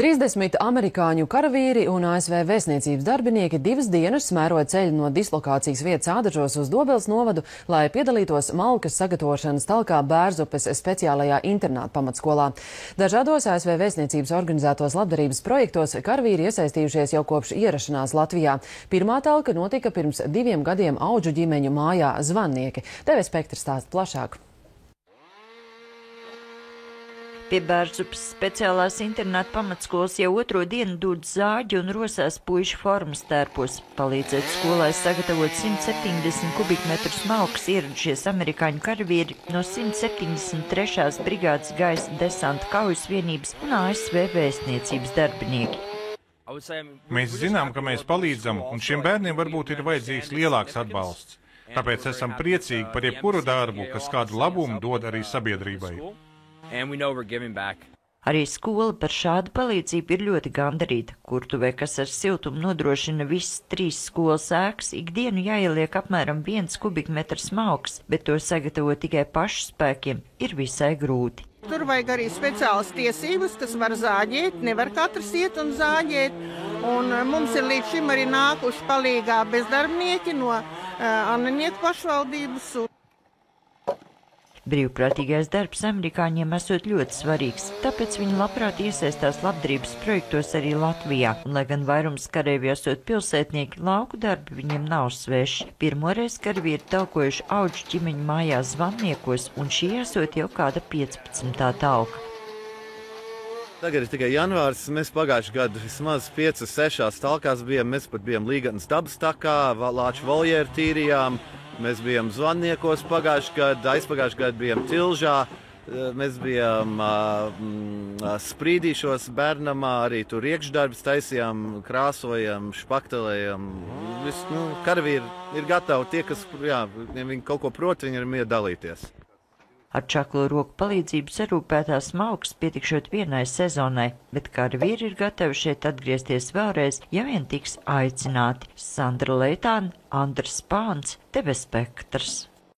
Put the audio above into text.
30 amerikāņu karavīri un ASV vēstniecības darbinieki 2 dienas mēroja ceļu no dislokācijas vietas Ādažos uz Dobeles novadu, lai piedalītos malkas sagatavošanas talkā Bērzupes speciālajā internāta pamatskolā. Dažādos ASV vēstniecības organizētos labdarības projektos karavīri iesaistījušies jau kopš ierašanās Latvijā. Pirmā talka notika pirms 2 gadiem Audžu ģimeņu mājā Zvannnieki. TV Spektrs stāsta plašāk. Pie Bērzupes speciālās internāta pamatskolas jau 2. dienu dūd zāģi un rosās puišu formas tērpos. Palīdzēt skolai sagatavot 170 kubikmetrus malkas ieradušies amerikāņu karavīri no 173. brigādes gaisa desanta kaujas vienības un ASV vēstniecības darbinieki. Mēs zinām, ka mēs palīdzam, un šiem bērniem varbūt ir vajadzīgs lielāks atbalsts. Tāpēc esam priecīgi par jebkuru darbu, kas kādu labumu dod arī sabiedrībai. Arī skola par šādu palīdzību ir ļoti gandarīta. Kurtuvē, kas ar siltumu nodrošina visas 3 skolas ēkas, ikdienu jāieliek apmēram 1 kubikmetrs malkas, bet to sagatavot tikai pašu spēkiem ir visai grūti. Tur vajag arī speciālas tiesības, kas var zāģēt, nevar katrs iet un zāģēt. Un mums ir līdz šim arī nākuši palīgā bezdarbnieki no Annenieku pašvaldības. Brīvprātīgais darbs amerikāņiem esot ļoti svarīgs, tāpēc viņi labprāt iesaistās labdarības projektos arī Latvijā. Un, lai gan vairums kareivju esot pilsētnieki, lauku darbi viņiem nav sveši. Pirmoreiz karavīri talkojuši Audžu ģimeņu mājās Zvannniekos, un šī esot jau kāda 15. talka. Tagad ir tikai janvārs. Mēs pagājuši gadu vismaz 5-6 talkās bijām. Mēs pat bijām Līgatnes dabas takā, Lāču voljēru tīrījām. Mēs bijām Zvannniekos pagājuši gadu, aizpagājuši gadu bijām Tilžā, mēs bijām Sprīdīšos bērnamā, arī tur iekšdarbs taisījām, krāsojam, špaktelējam. Karavīri ir gatavi, tie, kas viņi kaut ko prot, viņi ir mieru dalīties. Ar čaklo roku palīdzību sarūpētās malkas pietikšot vienai sezonai, bet karavīri ir gatavi šeit atgriezties vēlreiz, ja vien tiks aicināti. Sandra Leitāne, Andris Pāns, TV Spektrs.